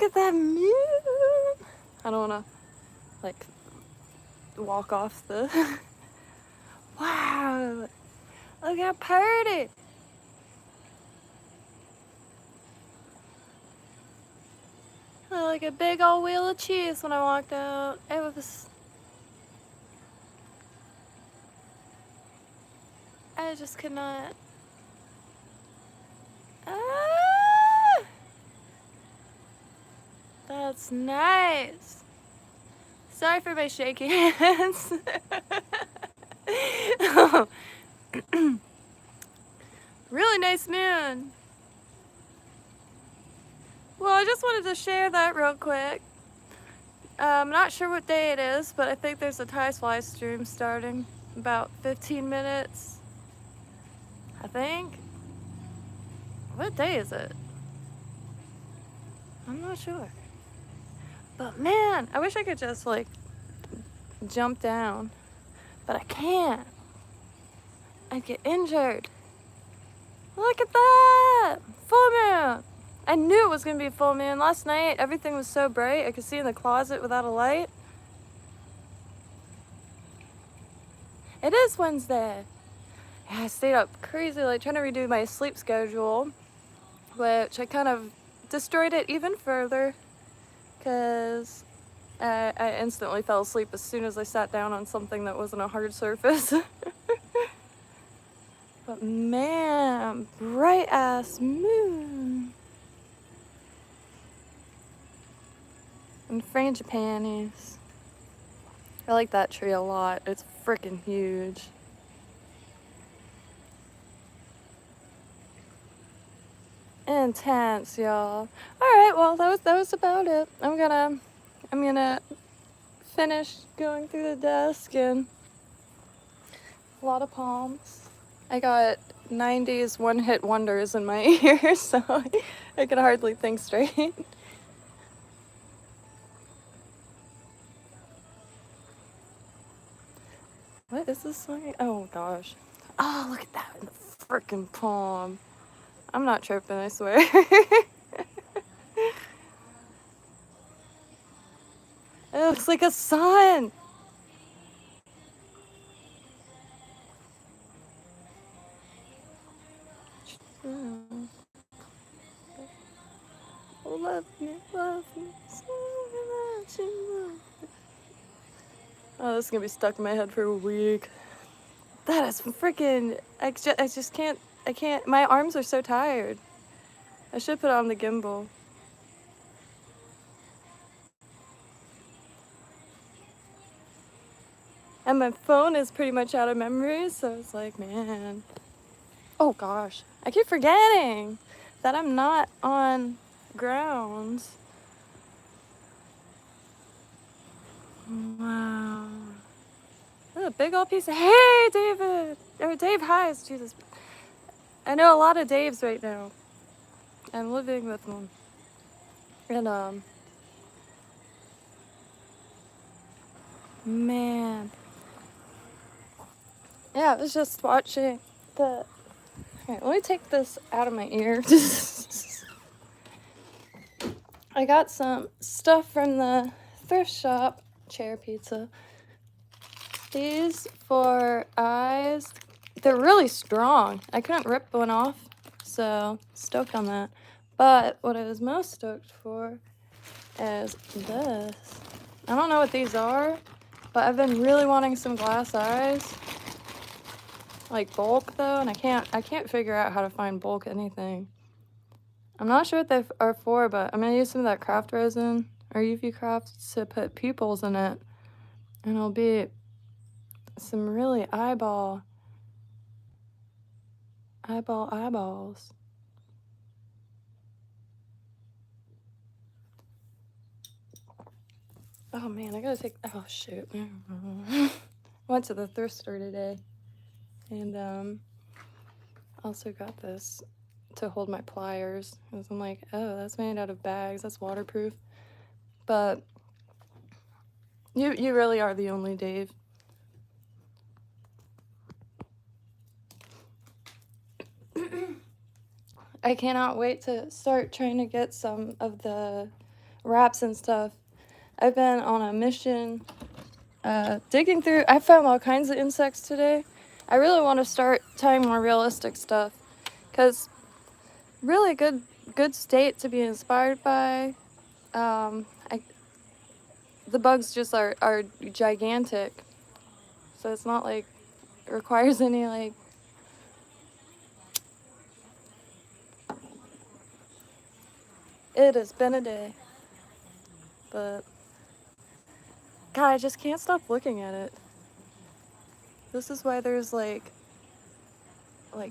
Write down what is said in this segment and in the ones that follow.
Look at that moon. I don't want to, like, walk off the... Wow. Look how pretty. Like a big old wheel of cheese when I walked out. It was... I just could not... Ah! That's nice. Sorry for my shaky hands. Really nice moon. Well, I just wanted to share that real quick. I'm not sure what day it is, but I think there's a Tice live stream starting about 15 minutes. I think. What day is it? I'm not sure. But man, I wish I could just like jump down, but I can't. I'd get injured. Look at that! Full moon! I knew it was gonna be a full moon. Last night, everything was so bright, I could see in the closet without a light. It is Wednesday. Yeah, I stayed up crazy late trying to redo my sleep schedule, which I kind of destroyed it even further because I instantly fell asleep as soon as I sat down on something that wasn't a hard surface. But man, bright ass moon. And frangipanis. I like that tree a lot. It's freaking huge. Intense, y'all. Alright, well that was about it. I'm gonna finish going through the desk and a lot of palms. I got 90s one-hit wonders in my ears, so I can hardly think straight. What is this song? Oh gosh. Oh, look at that in the freaking palm. I'm not tripping, I swear. It looks like a sun. Love me, so much you love me. Oh, this is gonna be stuck in my head for a week. That is freaking... I just can't... I can't... My arms are so tired. I should put on the gimbal. And my phone is pretty much out of memory, so it's like, man. Oh gosh. I keep forgetting that I'm not on grounds. Wow. That's a big old piece of... Hey, David! Or Dave Highs, Jesus. I know a lot of Daves right now. I'm living with them. And, man. Yeah, I was just watching the... Alright, let me take this out of my ear. I got some stuff from the thrift shop. Chair pizza. These for eyes. They're really strong. I couldn't rip one off, so stoked on that. But what I was most stoked for is this. I don't know what these are, but I've been really wanting some glass eyes. Like bulk though, and I can't figure out how to find bulk anything. I'm not sure what they are for, but I'm gonna use some of that craft resin or UV craft to put pupils in it, and it'll be some really eyeballs. Oh man, I gotta take... Oh shoot. Went to the thrift store today, and also got this to hold my pliers, because I'm like, oh, that's made out of bags, that's waterproof. But you really are the only Dave. I cannot wait to start trying to get some of the wraps and stuff. I've been on a mission digging through. I found all kinds of insects today. I really want to start tying more realistic stuff because really good state to be inspired by. The bugs just are gigantic, so it's not like it requires any like. It has been a day, but God, I just can't stop looking at it. This is why there's like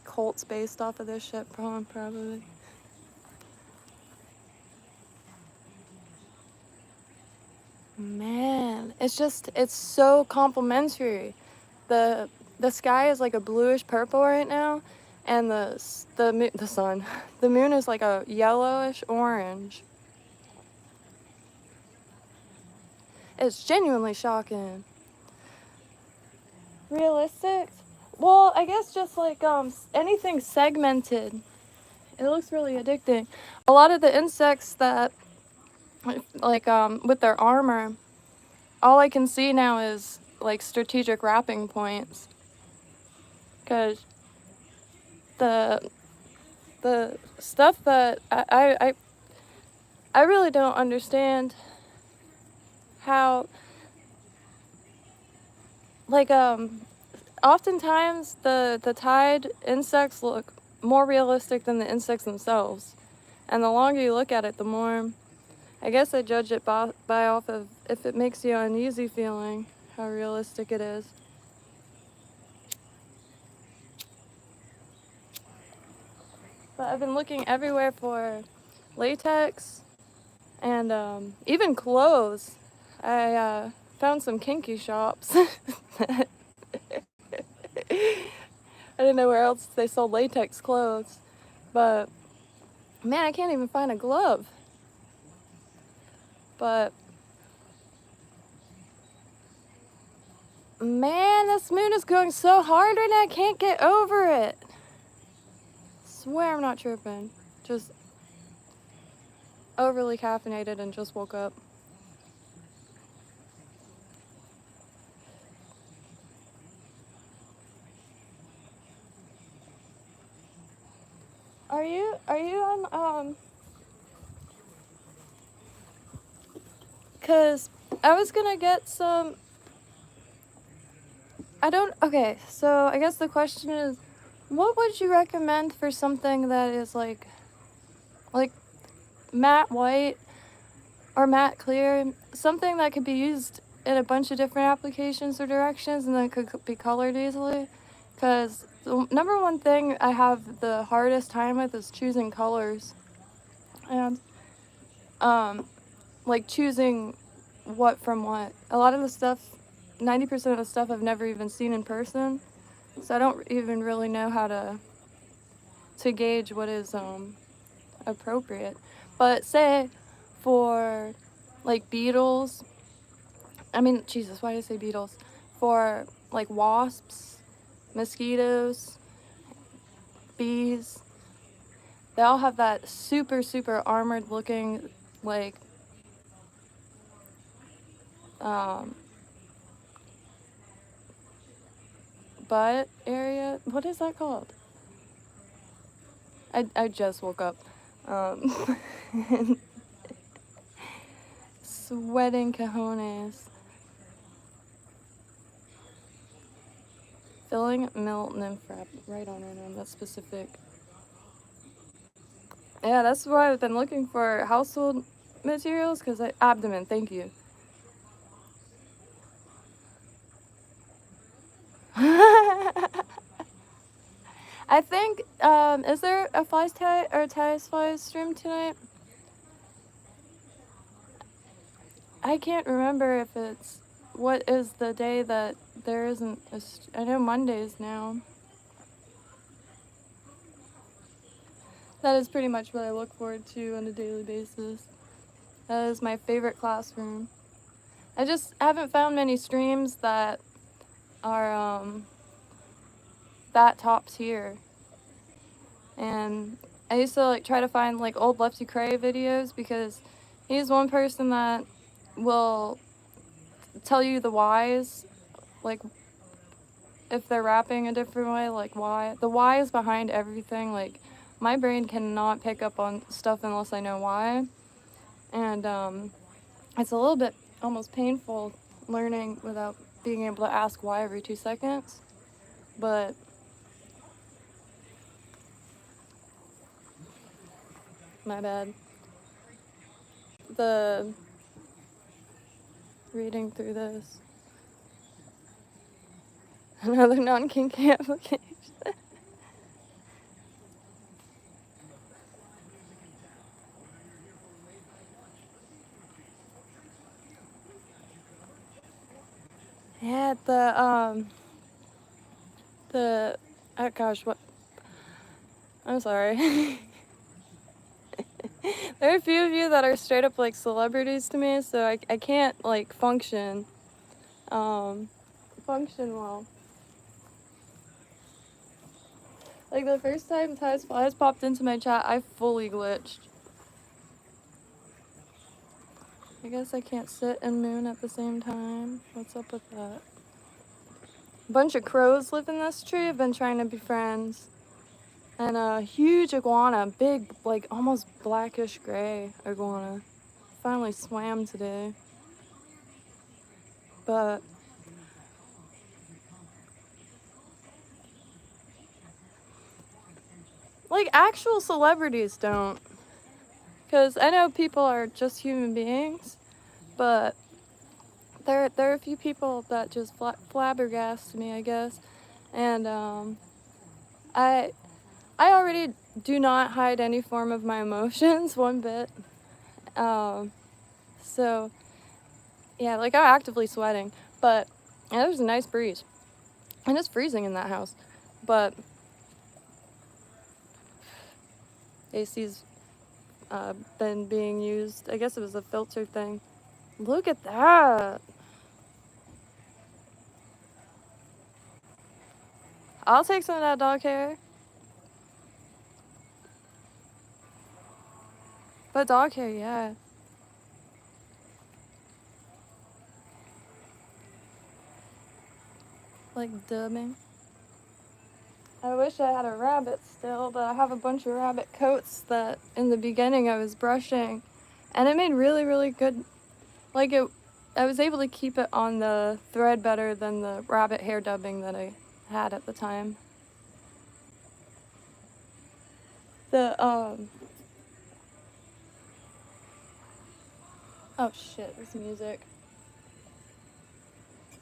cults based off of this shit, probably. Man, it's so complimentary. The sky is like a bluish purple right now, and the sun, the moon is like a yellowish orange. It's genuinely shocking. Realistic? Well, I guess just like anything segmented. It looks really addicting. A lot of the insects that like with their armor, all I can see now is like strategic wrapping points. Cause the stuff that I really don't understand how like oftentimes the tide insects look more realistic than the insects themselves, and the longer you look at it, the more I guess I judge it by off of if it makes you uneasy feeling how realistic it is. But I've been looking everywhere for latex and even clothes. I found some kinky shops. I didn't know where else they sold latex clothes, but man, I can't even find a glove. But man, this moon is going so hard right now, I can't get over it. Swear I'm not tripping. Just overly caffeinated and just woke up. Are you on cause I was gonna get some okay, so I guess the question is what would you recommend for something that is like matte white or matte clear, something that could be used in a bunch of different applications or directions and then could be colored easily? Because the number one thing I have the hardest time with is choosing colors and like choosing what from what. A lot of the stuff, 90% of the stuff I've never even seen in person, so I don't even really know how to gauge what is appropriate. But say for like beetles, I mean, Jesus, why did I say beetles? For like wasps, mosquitoes, bees, they all have that super, super armored looking like butt area. What is that called? I just woke up. Sweating cojones. Filling milk nymph wrap right on her name. That's specific. Yeah, that's why I've been looking for household materials because abdomen. Thank you. I think, is there a flies tie or ties flies stream tonight? I can't remember if it's, what is the day that there isn't I know Mondays now. That is pretty much what I look forward to on a daily basis. That is my favorite classroom. I just haven't found many streams that are, that top tier. And I used to like try to find like old Lefty Cray videos because He's one person that will tell you the whys, like if they're rapping a different way, like why. The why is behind everything. Like my brain cannot pick up on stuff unless I know why. And it's a little bit almost painful learning without being able to ask why every 2 seconds. But my bad. The reading through this. Another non-kinky application. Yeah, oh gosh, what? I'm sorry. There are a few of you that are straight up like celebrities to me, so I can't like function well. Like the first time Ty's Flies popped into my chat, I fully glitched. I guess I can't sit and moon at the same time. What's up with that? A bunch of crows live in this tree. I've been trying to be friends. And a huge iguana, big, like almost blackish gray iguana. Finally swam today. But like actual celebrities don't. Because I know people are just human beings, but there are a few people that just flabbergast me, I guess. And I already do not hide any form of my emotions one bit. So yeah, like I'm actively sweating, but yeah, there's a nice breeze, and it's freezing in that house, but AC's been being used. I guess it was a filter thing. Look at that. I'll take some of that dog hair. But dog hair, yeah. Like dubbing. I wish I had a rabbit still, but I have a bunch of rabbit coats that in the beginning I was brushing, and it made really, really good, like I was able to keep it on the thread better than the rabbit hair dubbing that I had at the time. Oh shit, this music.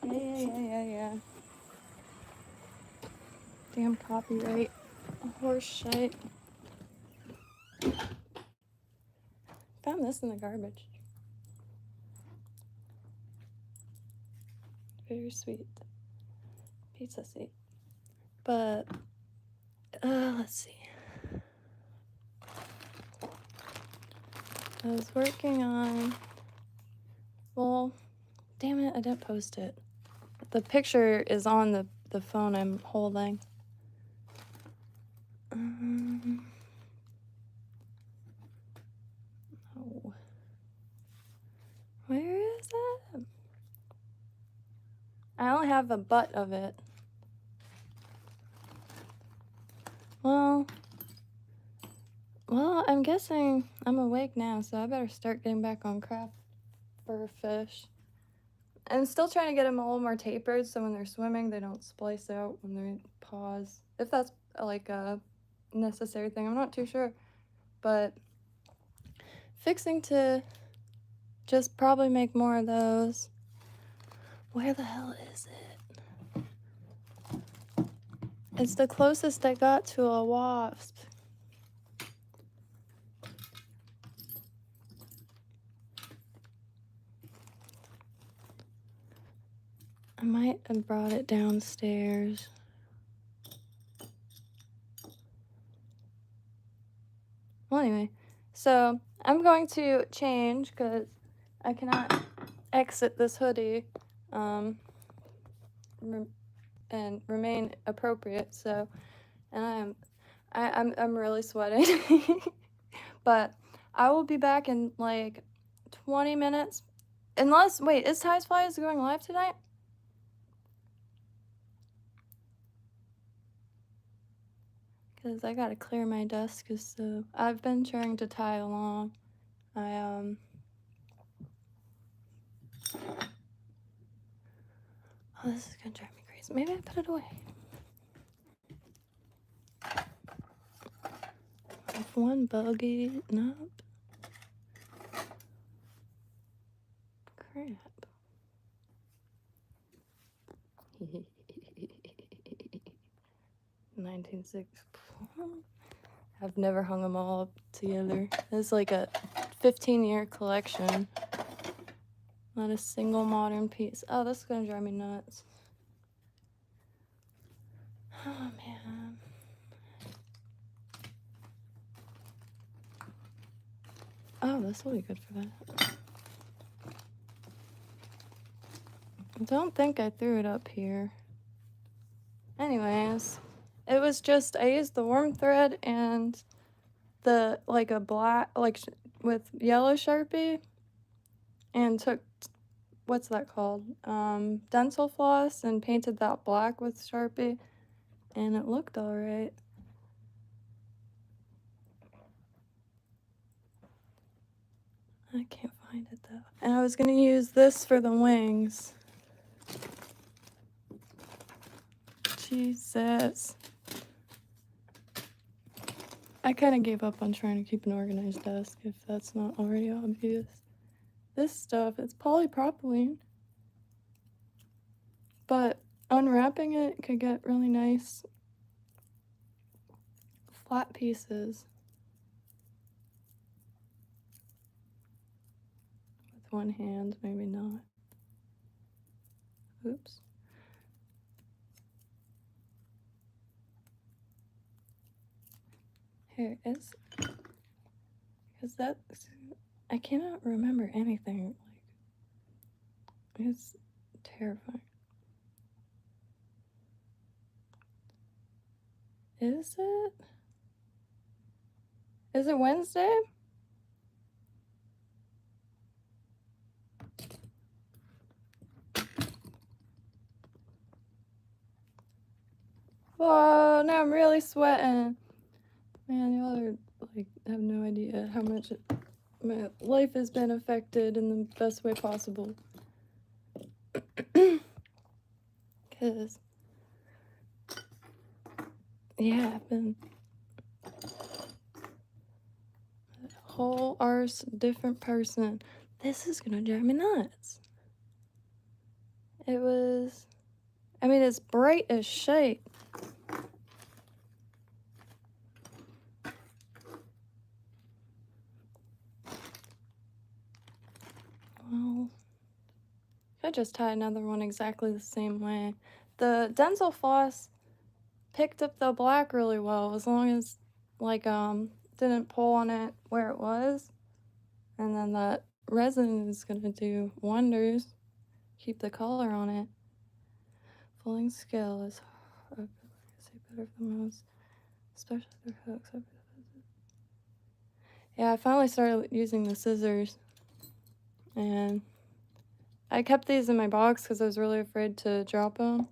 Yeah. Damn copyright. Horse shit. Found this in the garbage. Very sweet. Pizza seed. But, let's see. I was working on, well, damn it, I didn't post it. The picture is on the phone I'm holding. Oh. Where is it? I only have a butt of it. Well, I'm guessing I'm awake now, so I better start getting back on craft for fish. I'm still trying to get them a little more tapered so when they're swimming they don't splice out when they pause. If that's like a necessary thing, I'm not too sure. But fixing to just probably make more of those. Where the hell is it? It's the closest I got to a wasp. I might have brought it downstairs. Well, anyway, so I'm going to change because I cannot exit this hoodie and remain appropriate. So, and I'm really sweating, but I will be back in like 20 minutes. Unless, wait, is Ty's Flies going live tonight? Because I gotta clear my desk, so I've been trying to tie along. Oh, this is gonna drive me crazy. Maybe I put it away. F1 buggy, nope. Crap. 1964. I've never hung them all up together. It's like a 15-year collection. Not a single modern piece. Oh, this is gonna drive me nuts. Oh, man. Oh, this will be good for that. I don't think I threw it up here. Anyways, it was just, I used the warm thread and the, like a black, like with yellow Sharpie, and took, what's that called? Dental floss, and painted that black with Sharpie, and it looked alright. I can't find it though. And I was gonna use this for the wings. Jesus. I kind of gave up on trying to keep an organized desk, if that's not already obvious. This stuff, it's polypropylene, but unwrapping it could get really nice flat pieces with one hand, maybe not. Oops. Here is, because that's, I cannot remember anything. Like, it's terrifying. Is it? Is it Wednesday? Whoa, now I'm really sweating. Man, y'all are, like, have no idea how much my life has been affected in the best way possible. Because, yeah, I've been a whole arse different person. This is gonna drive me nuts. It was, I mean, it's bright as shit. Well, I just tie another one exactly the same way. The dental floss picked up the black really well, as long as, like, didn't pull on it where it was. And then that resin is gonna do wonders. Keep the color on it. Pulling scale is better for most, especially for hooks. Yeah, I finally started using the scissors, and I kept these in my box because I was really afraid to drop them.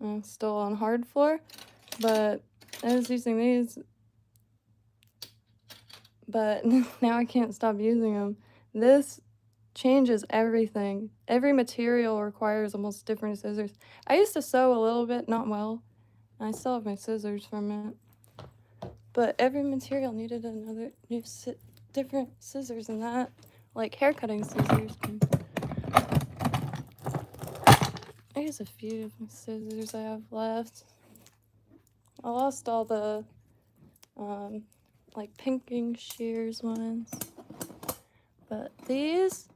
I'm still on hard floor, but I was using these, but now I can't stop using them. This changes everything. Every material requires almost different scissors. I used to sew a little bit, not well. I still have my scissors from it. But every material needed another different scissors, and that, like hair cutting scissors. I use a few of my scissors I have left. I lost all the like pinking shears ones. But these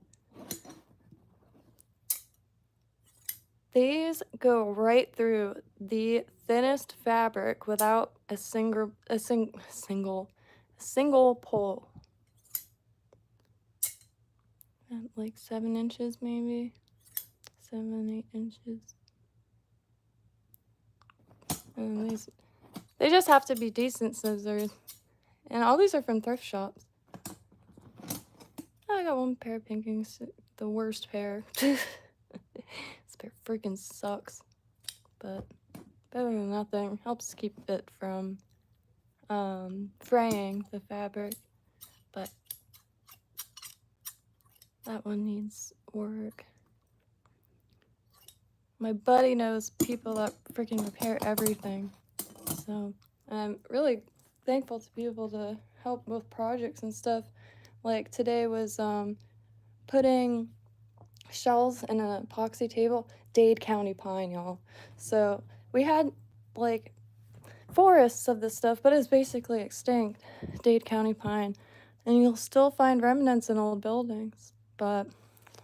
go right through the thinnest fabric without a single pull. And like 7 inches maybe. 7, 8 inches. And these, they just have to be decent scissors. And all these are from thrift shops. I got one pair of paintings, the worst pair. This pair freaking sucks, but better than nothing. Helps keep it from fraying the fabric, but that one needs work. My buddy knows people that freaking repair everything, so I'm really thankful to be able to help with projects and stuff. Like today was putting shells in an epoxy table. Dade County pine, y'all. So we had like forests of this stuff, but it's basically extinct. Dade County pine, and you'll still find remnants in old buildings, but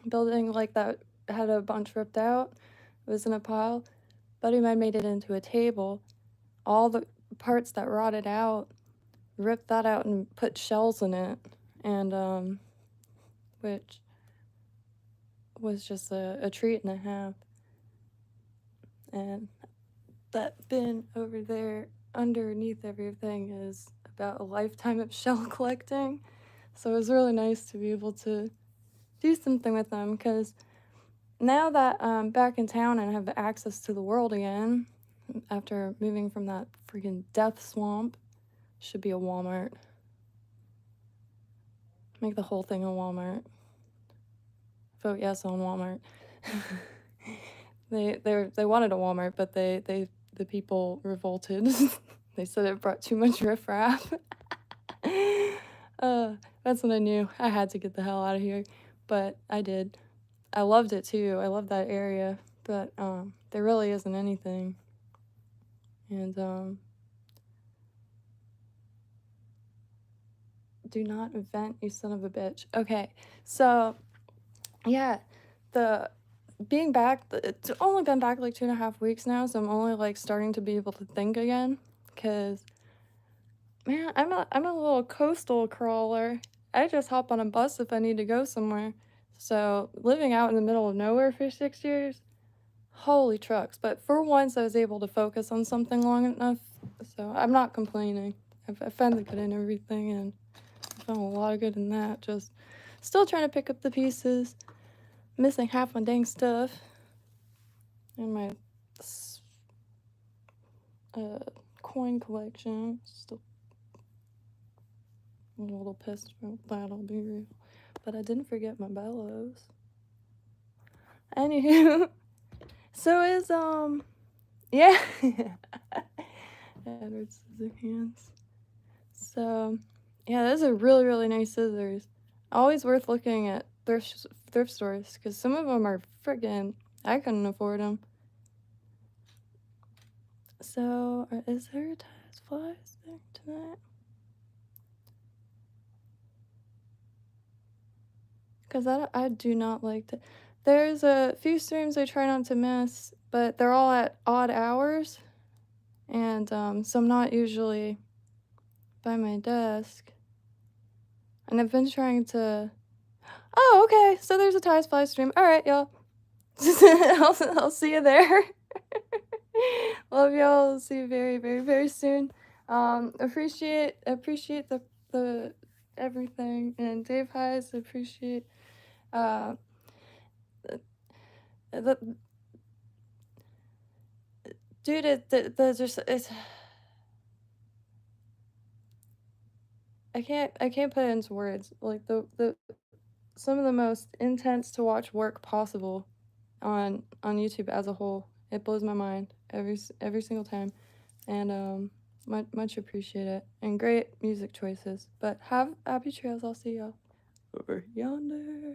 building like that had a bunch ripped out. It was in a pile. Buddy of mine made it into a table. All the parts that rotted out, ripped that out and put shells in it, and which was just a treat and a half. And that bin over there underneath everything is about a lifetime of shell collecting. So it was really nice to be able to do something with them, because now that I'm back in town and have access to the world again, after moving from that freaking death swamp, should be a Walmart. Make the whole thing a Walmart. Vote yes on Walmart. They wanted a Walmart, but the people revolted. They said it brought too much riffraff. That's when I knew I had to get the hell out of here, but I did. I loved it too. I love that area, but there really isn't anything. And do not vent, you son of a bitch. Okay, so yeah, the being back, it's only been back like 2.5 weeks now, so I'm only like starting to be able to think again, because man, I'm a little coastal crawler. I just hop on a bus if I need to go somewhere. So living out in the middle of nowhere for 6 years, holy trucks. But for once I was able to focus on something long enough, so I'm not complaining. I found the good in everything, and I found a lot of good in that. Just still trying to pick up the pieces. Missing half my dang stuff. And my coin collection. Still a little pissed about that, I'll be real. But I didn't forget my bellows. Anywho, so is yeah. Edward Scissorhands. So yeah, those are really, really nice scissors. Always worth looking at thrift stores, because some of them are friggin', I couldn't afford them. So is there ties flies there tonight? Because I do not like to. There's a few streams I try not to miss, but they're all at odd hours, and so I'm not usually by my desk. And I've been trying to. Oh, okay. So there's a Ties Fly stream. All right, y'all. I'll see you there. Love y'all. See you very, very, very soon. Appreciate the everything, and Dave Highs appreciate the dude. The just it's. I can't put it into words. Like the some of the most intense to watch work possible on YouTube as a whole. It blows my mind every single time, and much appreciate it, and great music choices. But have happy trails. I'll see y'all over yonder.